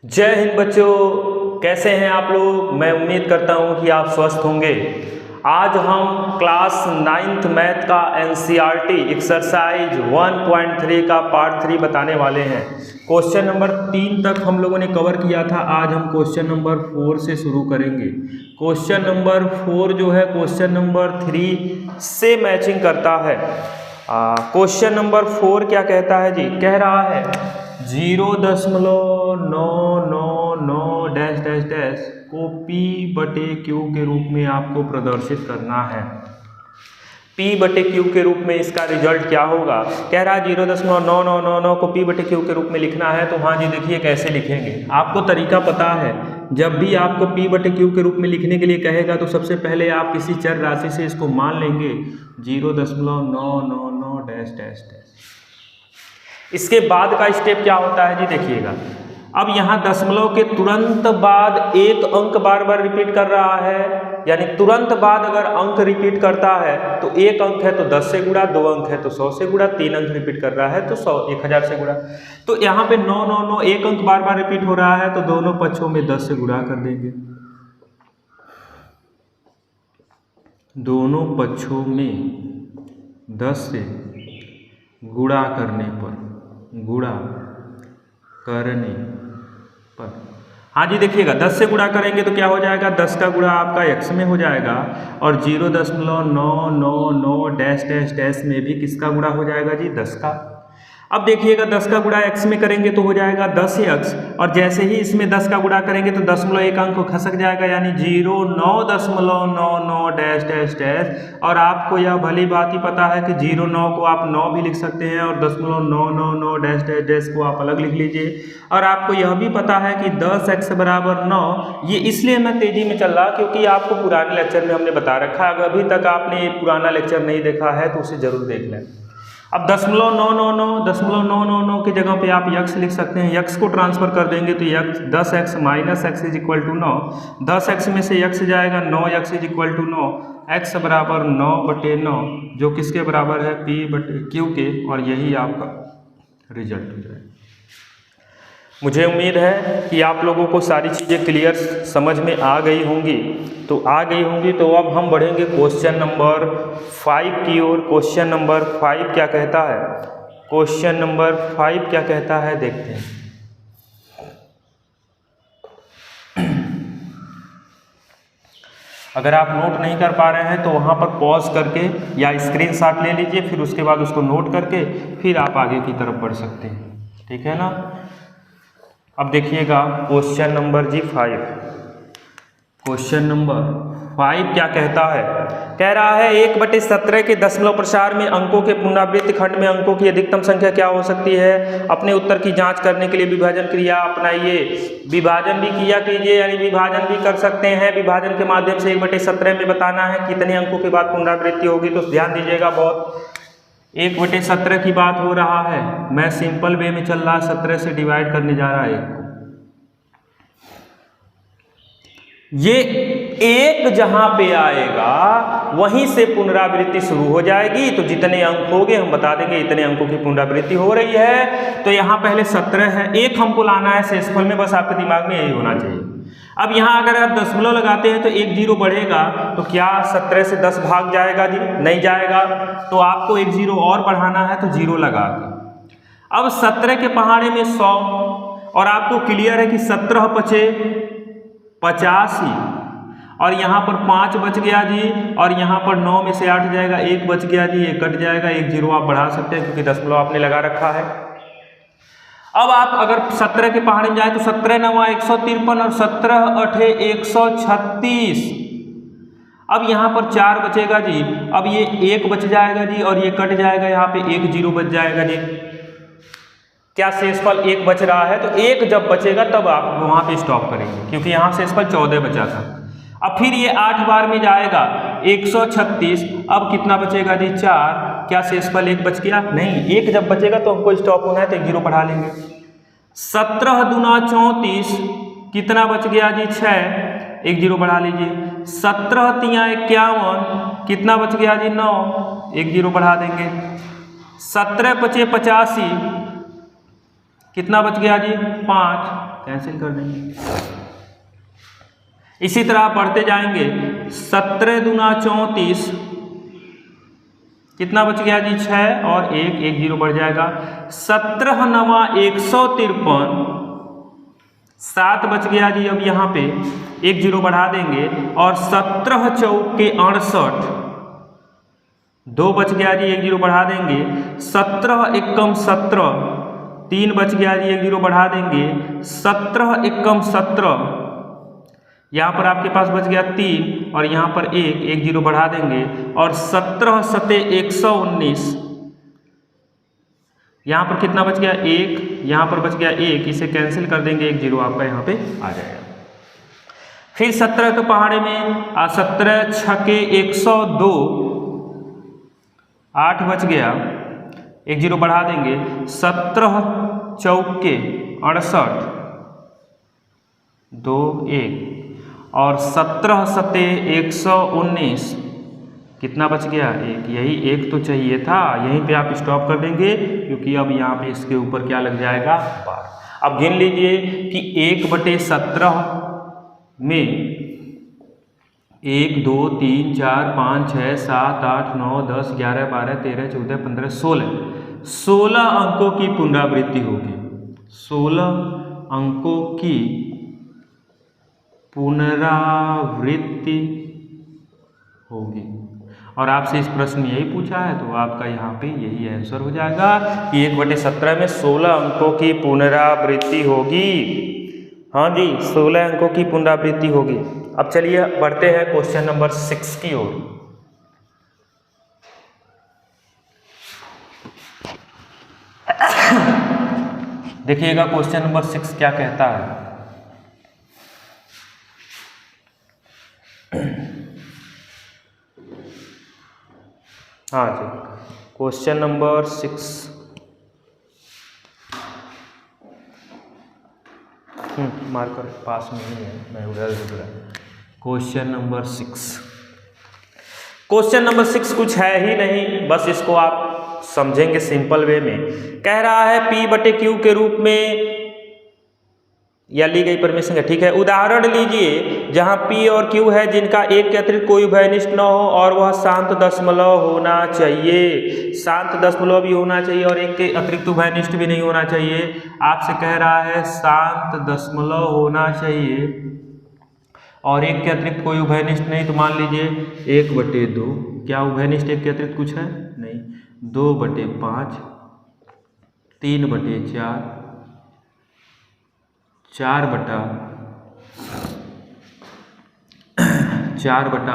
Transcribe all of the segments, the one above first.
जय हिंद बच्चों, कैसे हैं आप लोग। मैं उम्मीद करता हूं कि आप स्वस्थ होंगे। आज हम क्लास 9th मैथ का एनसीईआरटी एक्सरसाइज 1.3 का पार्ट 3 बताने वाले हैं। क्वेश्चन नंबर 3 तक हम लोगों ने कवर किया था। आज हम क्वेश्चन नंबर 4 से शुरू करेंगे। क्वेश्चन नंबर 4 जो है क्वेश्चन नंबर 3 से मैचिंग करता है। क्वेश्चन नंबर 4 क्या कहता है जी, कह रहा है 0.999 डैश डैश डैश को P/Q के रूप में आपको प्रदर्शित करना है। P/Q के रूप में इसका रिजल्ट क्या होगा। कह रहा है 0.9999 को P/Q के रूप में लिखना है। तो हाँ जी, देखिए कैसे लिखेंगे। आपको तरीका पता है, जब भी आपको P/Q के रूप में लिखने के लिए कहेगा तो सबसे पहले आप किसी चर राशि से इसको मान लेंगे 0.999 डैश डैश डैश। इसके बाद का स्टेप क्या होता है जी, देखिएगा। अब यहाँ दशमलव के तुरंत बाद एक अंक बार बार रिपीट कर रहा है, यानी तुरंत बाद अगर अंक रिपीट करता है तो एक अंक है तो 10 से गुणा, 2 अंक है तो 100 से गुणा, 3 अंक रिपीट कर रहा है तो 1000 से गुणा। तो यहाँ पे 999 एक अंक बार बार रिपीट हो रहा है तो दोनों पक्षों में 10 से गुणा कर देंगे। दोनों पक्षों में 10 से गुणा करने पर हाँ जी, देखिएगा 10 से गुणा करेंगे तो क्या हो जाएगा, 10 का गुणा आपका x में हो जाएगा और 0.999 डैश डैश डैश में भी किसका गुणा हो जाएगा जी, 10 का। अब देखिएगा 10 का गुणा x में करेंगे तो हो जाएगा 10x, और जैसे ही इसमें 10 का गुणा करेंगे तो दशमलव एक अंक को खसक जाएगा, यानी 0.999 डैश डैश डैश। और आपको यह भली बात ही पता है कि 0.9 को आप 9 भी लिख सकते हैं और 0.999 डैश डैश डैश को आप अलग लिख लीजिए। और आपको यह भी पता है कि 10x बराबर 9। ये इसलिए मैं तेजी में चल रहा क्योंकि आपको पुराने लेक्चर में हमने बता रखा है। अगर अभी तक आपने पुराना लेक्चर नहीं देखा है तो उसे जरूर देख लें। अब 0.999 की जगह पे आप x लिख सकते हैं। x को ट्रांसफर कर देंगे तो 10x minus x is equal to 9। 10x में से x जाएगा 9x is equal to 9। x बराबर 9/9 जो किसके बराबर है, P/Q के, और यही आपका रिजल्ट हो जाएगा। मुझे उम्मीद है कि आप लोगों को सारी चीज़ें क्लियर समझ में आ गई होंगी। तो अब हम बढ़ेंगे क्वेश्चन नंबर 5 की ओर। क्वेश्चन नंबर 5 क्या कहता है, क्वेश्चन नंबर 5 क्या कहता है देखते हैं। अगर आप नोट नहीं कर पा रहे हैं तो वहाँ पर पॉज करके या स्क्रीनशॉट ले लीजिए, फिर उसके बाद उसको नोट करके फिर आप आगे की तरफ बढ़ सकते हैं, ठीक है ना। अब देखिएगा क्वेश्चन नंबर 5। क्वेश्चन नंबर 5 क्या कहता है, कह रहा है 1/17 के दशमलव प्रसार में अंकों के पुनरावृत्ति खंड में अंकों की अधिकतम संख्या क्या हो सकती है। अपने उत्तर की जांच करने के लिए विभाजन क्रिया अपनाइए। विभाजन भी किया कीजिए, यानी विभाजन भी कर सकते हैं। विभाजन के माध्यम से 1/17 में बताना है कितने अंकों के बाद पुनरावृत्ति होगी। तो ध्यान दीजिएगा, बहुत 1/17 की बात हो रहा है। मैं सिंपल वे में चल रहा, 17 से डिवाइड करने जा रहा है 1 को। ये 1 जहां पे आएगा वहीं से पुनरावृत्ति शुरू हो जाएगी। तो जितने अंक होंगे हम बता देंगे इतने अंकों की पुनरावृत्ति हो रही है। तो यहाँ पहले 17 है, 1 हमको लाना है शेषफल में, बस आपके दिमाग में यही होना चाहिए। अब यहाँ अगर आप दशमलव लगाते हैं तो 1 0 बढ़ेगा, तो क्या 17 से 10 भाग जाएगा जी, नहीं जाएगा। तो आपको 1 0 और बढ़ाना है तो 0 लगा के। अब 17 के पहाड़े में 100, और आपको क्लियर है कि 17 पचे 85, और यहाँ पर 5 बच गया जी, और यहाँ पर 9 में से 8 जाएगा, 1 बच गया जी, 1 कट जाएगा। 1 0 आप बढ़ा सकते हैं क्योंकि दशमलव आपने लगा रखा है। अब आप अगर 17 के पहाड़े में जाए तो 17 9 153 और 17 8 136। अब यहाँ पर 4 बचेगा जी, अब ये 1 बच जाएगा जी, और ये कट जाएगा, यहाँ पे 1 0 बच जाएगा जी। क्या शेषफल 1 बच रहा है, तो 1 जब बचेगा तब आप वहाँ पे स्टॉप करेंगे, क्योंकि यहाँ शेषफल 14 बचा था। अब फिर ये 8 बार में जाएगा 136, अब कितना बचेगा जी, 4। क्या शेषफल 1 बच गया, नहीं। 1 जब बचेगा तो हमको स्टॉप होना है तो 1 0 बढ़ा लेंगे। 17 दूना 34, कितना बच गया जी, 6, 1 0 बढ़ा लीजिए। 17 तिया 51, कितना बच गया जी, 9, 1 0 बढ़ा देंगे। 17 पचे 85, कितना बच गया जी, 5, कैंसिल कर देंगे। इसी तरह आप बढ़ते जाएंगे, 17 दूना 34, कितना बच गया जी 6 और 1 0 बढ़ जाएगा। 17 नवा 153, 7 बच गया जी, अब यहाँ पे 1 0 बढ़ा देंगे और 17 चौके 68, 2 बच गया जी, 1 0 बढ़ा देंगे। 17 एकम 17, 3 बच गया जी, 1 0 बढ़ा देंगे। 17 एकम 17, यहाँ पर आपके पास बच गया 3 और यहाँ पर 1 0 बढ़ा देंगे और 17 सते 119, यहाँ पर कितना बच गया 1, यहाँ पर बच गया 1, इसे कैंसिल कर देंगे, 1 0 आपका यहाँ पे आ जाएगा। फिर 17 के पहाड़े में 17 छके 102, 8 बच गया, 1 0 बढ़ा देंगे। 17 चौके 68, 2 1 और 17 सते 119, कितना बच गया 1, यही 1 तो चाहिए था, यहीं पे आप स्टॉप कर देंगे क्योंकि अब यहाँ पे इसके ऊपर क्या लग जाएगा 12। अब गिन लीजिए कि 1/17 में 1 2 3 4 5 6 7 8 9 10 11 12 13 14 15 16 अंकों की पुनरावृत्ति होगी। 16 अंकों की पुनरावृत्ति होगी और आपसे इस प्रश्न में यही पूछा है तो आपका यहाँ पे यही आंसर हो जाएगा कि 1/17 में 16 अंकों की पुनरावृत्ति होगी। हाँ जी, 16 अंकों की पुनरावृत्ति होगी। अब चलिए बढ़ते हैं क्वेश्चन नंबर 6 की ओर। देखिएगा क्वेश्चन नंबर 6 क्या कहता है। हाँ जी, क्वेश्चन नंबर 6, मार्कर पास में ही है, मैं उधर क्वेश्चन नंबर 6, क्वेश्चन नंबर 6 कुछ है ही नहीं, बस इसको आप समझेंगे सिंपल वे में। कह रहा है P/Q के रूप में या ली गई परमिशन है, ठीक है। उदाहरण लीजिए जहां P और Q है जिनका एक के अतिरिक्त कोई उभयनिष्ठ न हो और वह शांत दशमलव होना चाहिए, शांत दशमलव भी होना चाहिए और एक के अतिरिक्त उभयनिष्ठ भी नहीं होना चाहिए। आपसे कह रहा है शांत दशमलव होना चाहिए और एक के अतिरिक्त कोई उभयनिष्ठ नहीं, तो मान लीजिए 1/2, क्या उभयनिष्ठ एक के अतिरिक्त कुछ है नहीं, 2/5, 3/4, 4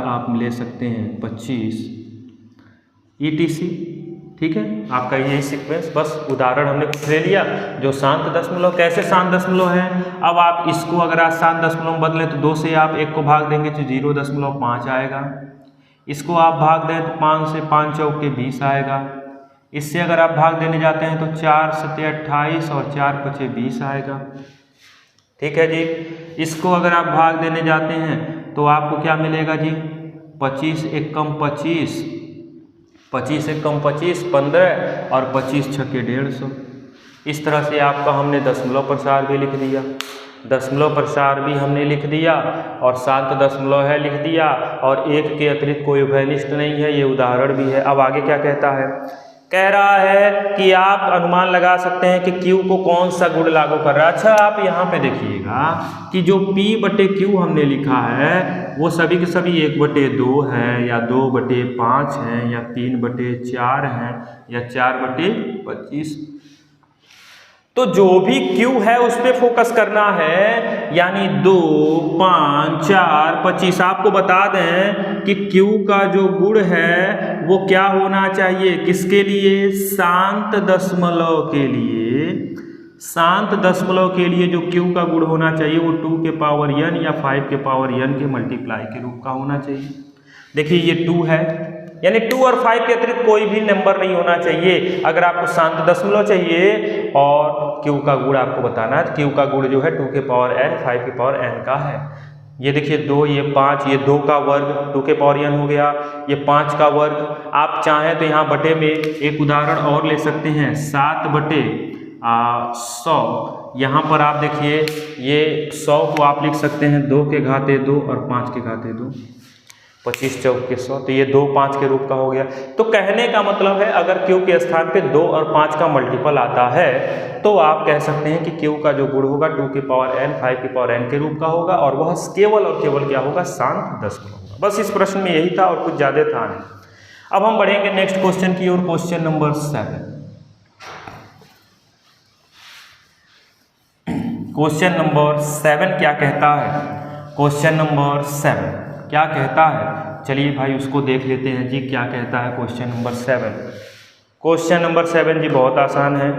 आप ले सकते हैं 25 ETC, ठीक है। आपका यही सीक्वेंस, बस उदाहरण हमने कुछ ले लिया जो शांत दशमलव, कैसे शांत दशमलव है। अब आप इसको अगर आप शांत दशमलव बदलें तो 2 से आप 1 को भाग देंगे तो 0.5 आएगा। इसको आप भाग दें तो 5 से 5 चौके 20 आएगा। इससे अगर आप भाग देने जाते हैं तो 4 सते 28 और 4 पचे 20 आएगा, ठीक है जी। इसको अगर आप भाग देने जाते हैं तो आपको क्या मिलेगा जी, 25 एकम 25, 25 एकम 25 15 और 25 छक्के 150। इस तरह से आपका हमने दशमलव प्रसार भी लिख दिया, दशमलव प्रसार भी हमने लिख दिया और शांत दशमलव है लिख दिया और एक के अतिरिक्त कोई उभयनिष्ठ नहीं है, ये उदाहरण भी है। अब आगे क्या कहता है, कह रहा है कि आप अनुमान लगा सकते हैं कि Q को कौन सा गुण लागू कर रहा है। अच्छा, आप यहाँ पे देखिएगा कि जो P/Q हमने लिखा है वो सभी के सभी 1/2 है या 2/5 हैं या 3/4 हैं या 4/25। तो जो भी Q है उस पर फोकस करना है, यानी 2, 5, 4, 25। आपको बता दें कि Q का जो गुण है वो क्या होना चाहिए, किसके लिए, शांत दशमलव के लिए। शांत दशमलव के लिए जो Q का गुण होना चाहिए वो 2 के पावर n या 5 के पावर n के मल्टीप्लाई के रूप का होना चाहिए। देखिए ये 2 है, यानी 2 और 5 के अतिरिक्त कोई भी नंबर नहीं होना चाहिए अगर आपको शांत दशमलव चाहिए। और Q का गुण आपको बताना है, Q का गुण जो है 2 के पावर n 5 के पावर n का है। ये देखिए 2, ये 5, ये 2 का वर्ग 2 के पावर n हो गया, ये 5 का वर्ग। आप चाहें तो यहाँ बटे में एक उदाहरण और ले सकते हैं, 7/100 यहाँ पर आप देखिए ये 100 को आप लिख सकते हैं 2 के घाते 2 और 5 के घाते 2, 25 चौक के 100, तो ये 2 5 के रूप का हो गया। तो कहने का मतलब है अगर Q के स्थान पे 2 और 5 का मल्टीपल आता है तो आप कह सकते हैं कि Q का जो गुण होगा 2 की पावर n 5 की पावर n के रूप का होगा और वह केवल और केवल क्या होगा, शांत दशमलव होगा। बस इस प्रश्न में यही था और कुछ ज़्यादा था नहीं। अब हम बढ़ेंगे नेक्स्ट क्वेश्चन की ओर, क्वेश्चन नंबर 7। क्वेश्चन नंबर 7 क्या कहता है? क्वेश्चन नंबर 7 क्या कहता है? चलिए भाई उसको देख लेते हैं जी, क्या कहता है क्वेश्चन नंबर 7। क्वेश्चन नंबर 7 जी बहुत आसान है।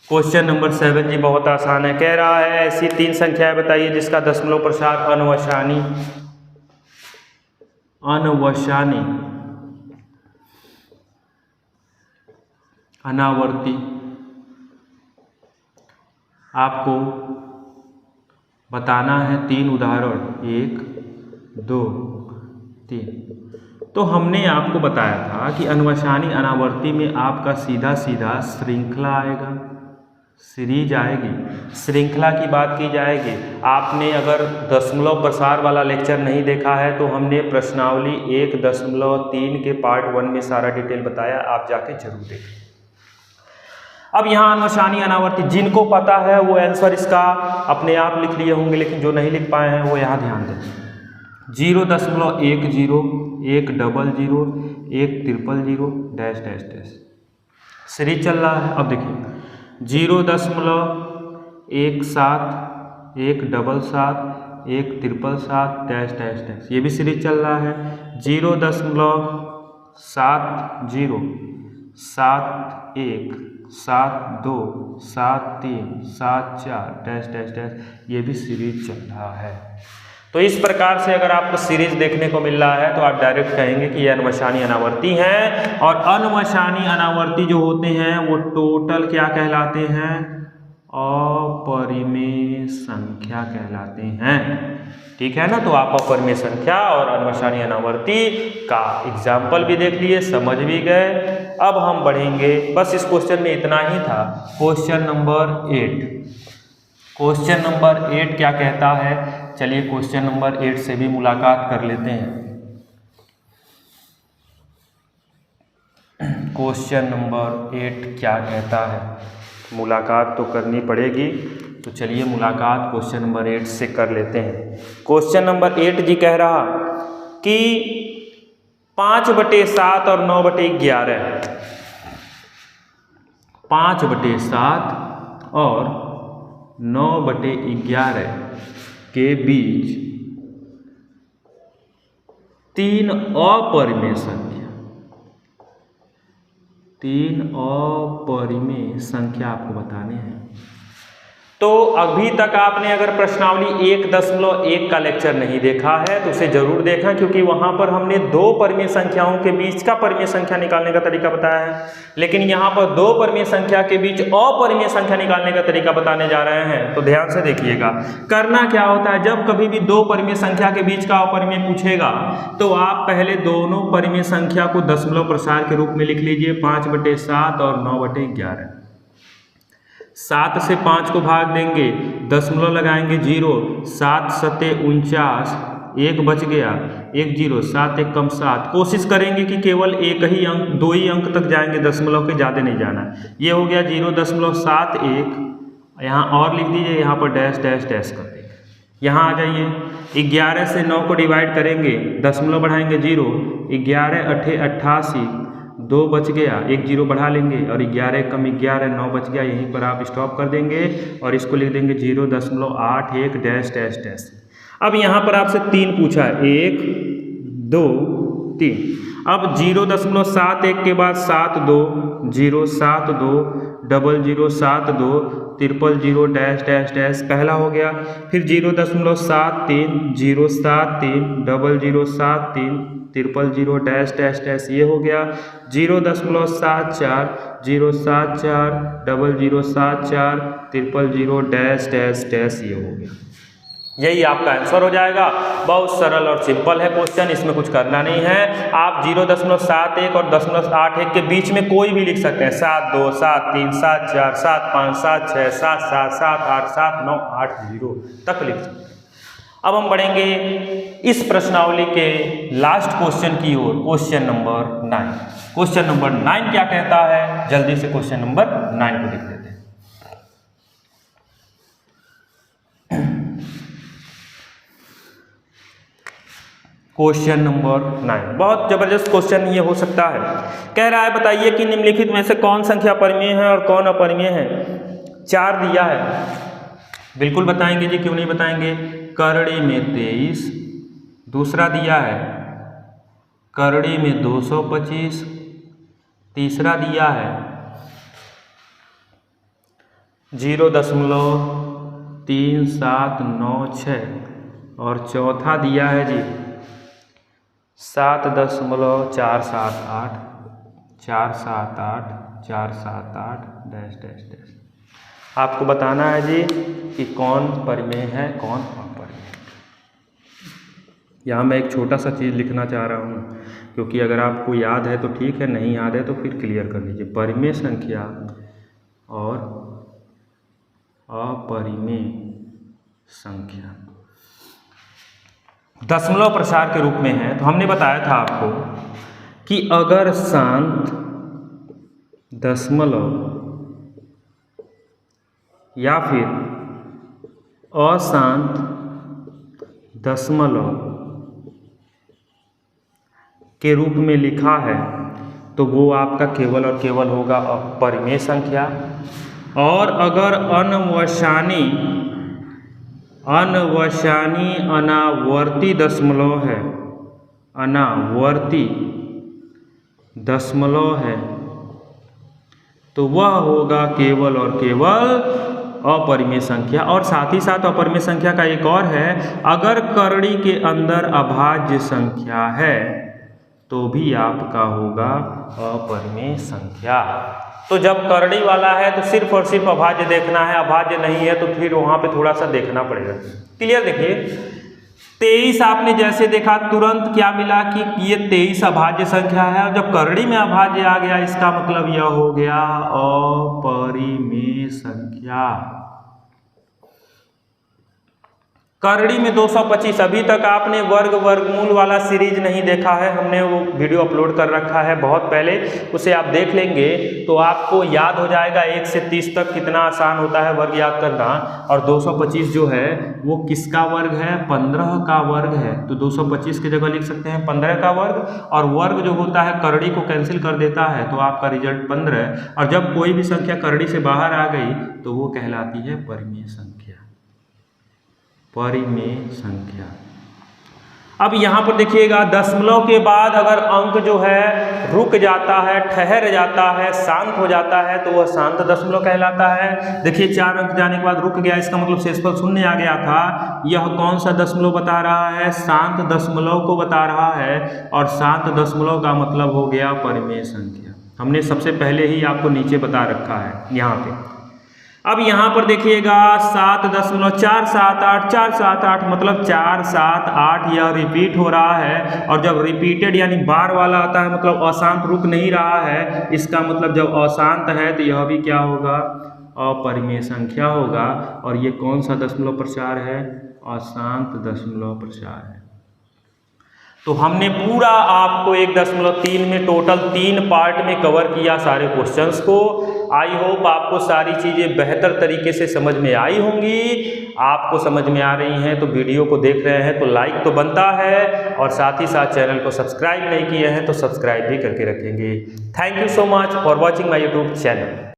क्वेश्चन नंबर 7 जी बहुत आसान है। कह रहा है ऐसी 3 संख्याएं बताइए जिसका दशमलव प्रसार अनवशानी अनावर्ती आपको बताना है 3 उदाहरण, 1 2 3। तो हमने आपको बताया था कि अनवशानी अनावर्ती में आपका सीधा सीधा श्रृंखला आएगा, सीरीज आएगी। श्रृंखला की बात की जाएगी। आपने अगर दशमलव प्रसार वाला लेक्चर नहीं देखा है तो हमने प्रश्नावली 1.3 के पार्ट 1 में सारा डिटेल बताया, आप जाके जरूर देखें। अब यहाँ अनवशानी अनावर्ती जिनको पता है वो आंसर इसका अपने आप लिख लिए होंगे, लेकिन जो नहीं लिख पाए हैं वो यहाँ ध्यान दें। 0.10 1 00 1 000 डैश डैश डैश सीरीज चल रहा है। अब देखिए 0.17 1 7 1 7 डैश डैश डैश, ये भी सीरीज चल रहा है। 0.70 7 1 7 2 7 3 7 4 डैश डैश डैश, ये भी सीरीज चल रहा है। तो इस प्रकार से अगर आपको सीरीज देखने को मिल रहा है तो आप डायरेक्ट कहेंगे कि ये अनवशानी अनावर्ती हैं। और अनवशानी अनावर्ती जो होते हैं वो टोटल क्या कहलाते हैं? अपरिमेय संख्या कहलाते हैं। ठीक है ना? तो आप अपरिमेय संख्या और अनवशानी अनावर्ती का एग्जाम्पल भी देख लिए, समझ भी गए। अब हम बढ़ेंगे, बस इस क्वेश्चन में इतना ही था। Question number 8। क्वेश्चन नंबर 8 क्या कहता है? चलिए क्वेश्चन नंबर 8 से भी मुलाकात कर लेते हैं। क्वेश्चन नंबर 8 क्या कहता है? मुलाकात तो करनी पड़ेगी, तो चलिए मुलाकात क्वेश्चन नंबर 8 से कर लेते हैं। क्वेश्चन नंबर 8 जी कह रहा कि 5/7 और 9/11 5/7 और 9/11 के बीच 3 अपरिमेय संख्या आपको बताने हैं। तो अभी तक आपने अगर प्रश्नावली 1.1 का लेक्चर नहीं देखा है तो उसे जरूर देखा, क्योंकि वहां पर हमने 2 परिमेय संख्याओं के बीच का परिमेय संख्या निकालने का तरीका बताया है। लेकिन यहाँ पर 2 परिमेय संख्या के बीच अपरिमेय संख्या निकालने का तरीका बताने जा रहे हैं। तो ध्यान से देखिएगा, करना क्या होता है, जब कभी भी 2 परिमेय संख्या के बीच का अपरिमेय पूछेगा तो आप पहले दोनों परिमेय संख्या को दशमलव प्रसार के रूप में लिख लीजिए, 5/7 और 9/11। 7 से 5 को भाग देंगे, दशमलव लगाएंगे 0, 7 7 49, 1 बच गया, 1 0, 7 1 कम 7। कोशिश करेंगे कि केवल एक ही अंक, 2 ही अंक तक जाएंगे, दशमलव के ज़्यादा नहीं जाना। ये हो गया 0.71। यहाँ और लिख दीजिए, यहाँ पर डैश डैश डैश कर देंगे। यहाँ आ जाइए, 11 से 9 को डिवाइड करेंगे, दशमलव बढ़ाएंगे 0, 11 8 88, 2 बच गया, 1 0 बढ़ा लेंगे और 11 कम 11 9 बच गया। यहीं पर आप स्टॉप कर देंगे और इसको लिख देंगे 0.81 डैश डैश डैश। अब यहाँ पर आपसे 3 पूछा है, 1 2 3। अब 0.71 के बाद 7 2 0 7 2 00 7 2 000 डैश डैश डैश, पहला हो गया। फिर 0.73 0 7 3 00 7 3 000 डैश डैश डैश, ये हो गया। 0.74 0 7 4 00 7 4 000 डैश डैश डैश, ये हो गया। यही आपका आंसर हो जाएगा। बहुत सरल और सिंपल है क्वेश्चन, इसमें कुछ करना नहीं है। आप 0.71 और 0.81 के बीच में कोई भी लिख सकते हैं, 7.2, 7.3, 7.4, 7.5, 7.6, 7.7, 7.8, 7.9, 8.0 तक लिख सकते हैं। अब हम बढ़ेंगे इस प्रश्नावली के लास्ट क्वेश्चन की ओर, क्वेश्चन नंबर 9। क्वेश्चन नंबर 9 क्या कहता है, जल्दी से क्वेश्चन नंबर 9 को लिख देते हैं। क्वेश्चन नंबर 9 बहुत जबरदस्त क्वेश्चन ये हो सकता है। कह रहा है बताइए कि निम्नलिखित में से कौन संख्या परिमेय है और कौन अपरिमेय है। 4 दिया है, बिल्कुल बताएंगे जी, क्यों नहीं बताएंगे। करड़ी में 23, दूसरा दिया है करड़ी में 225, तीसरा दिया है 0.3796 और चौथा दिया है जी 7.478, 478, 478 डैश डैश डैश। आपको बताना है जी कि कौन परिमेय है कौन अपरिमेय। यहाँ मैं एक छोटा सा चीज़ लिखना चाह रहा हूँ, क्योंकि अगर आपको याद है तो ठीक है, नहीं याद है तो फिर क्लियर कर लीजिए। परिमेय संख्या और अपरिमेय संख्या दशमलव प्रसार के रूप में है। तो हमने बताया था आपको कि अगर शांत दशमलव या फिर अशांत दशमलव के रूप में लिखा है तो वो आपका केवल और केवल होगा अपरिमेय संख्या। और अगर अनवशानी अनावर्ती दशमलव है, अनावर्ती दशमलव है, तो वह होगा केवल और केवल अपरिमेय संख्या। और साथ ही साथ अपरिमेय संख्या का एक और है, अगर करड़ी के अंदर अभाज्य संख्या है तो भी आपका होगा अपरिमेय संख्या। तो जब करड़ी वाला है तो सिर्फ और सिर्फ अभाज्य देखना है, अभाज्य नहीं है तो फिर वहाँ पे थोड़ा सा देखना पड़ेगा। क्लियर। देखिए 23 आपने जैसे देखा तुरंत क्या मिला कि ये 23 अभाज्य संख्या है, और जब करड़ी में अभाज्य आ गया इसका मतलब यह हो गया अपरिमेय संख्या। करड़ी में 225, अभी तक आपने वर्गमूल वाला सीरीज नहीं देखा है, हमने वो वीडियो अपलोड कर रखा है बहुत पहले, उसे आप देख लेंगे तो आपको याद हो जाएगा 1 से 30 तक कितना आसान होता है वर्ग याद करना। और 225 जो है वो किसका वर्ग है, 15 का वर्ग है। तो 225 की जगह लिख सकते हैं 15 का वर्ग, और वर्ग जो होता है करड़ी को कैंसिल कर देता है तो आपका रिजल्ट 15। और जब कोई भी संख्या करड़ी से बाहर आ गई तो वो कहलाती है परिमेय संख्या, परिमेय संख्या। अब यहाँ पर देखिएगा दशमलव के बाद अगर अंक जो है रुक जाता है, ठहर जाता है, शांत हो जाता है तो वह शांत दशमलव कहलाता है। देखिए 4 अंक जाने के बाद रुक गया, इसका मतलब शेषफल 0 आ गया था। यह कौन सा दशमलव बता रहा है, शांत दशमलव को बता रहा है, और शांत दशमलव का मतलब हो गया परिमेय संख्या। हमने सबसे पहले ही आपको नीचे बता रखा है यहाँ पे। अब यहाँ पर देखिएगा 7.478, 478 मतलब 478 यह रिपीट हो रहा है। और जब रिपीटेड यानी बार वाला आता है मतलब अशांत रुक नहीं रहा है, इसका मतलब जब अशांत है तो यह भी क्या होगा, अपरिमेय संख्या होगा। और ये कौन सा दशमलव प्रसार है, अशांत दशमलव प्रसार है। तो हमने पूरा आपको 1.3 में टोटल 3 पार्ट में कवर किया सारे क्वेश्चंस को। आई होप आपको सारी चीज़ें बेहतर तरीके से समझ में आई होंगी। आपको समझ में आ रही हैं तो वीडियो को देख रहे हैं तो लाइक तो बनता है, और साथ ही साथ चैनल को सब्सक्राइब नहीं किए हैं तो सब्सक्राइब भी करके रखेंगे। Thank you so much for watching my YouTube channel.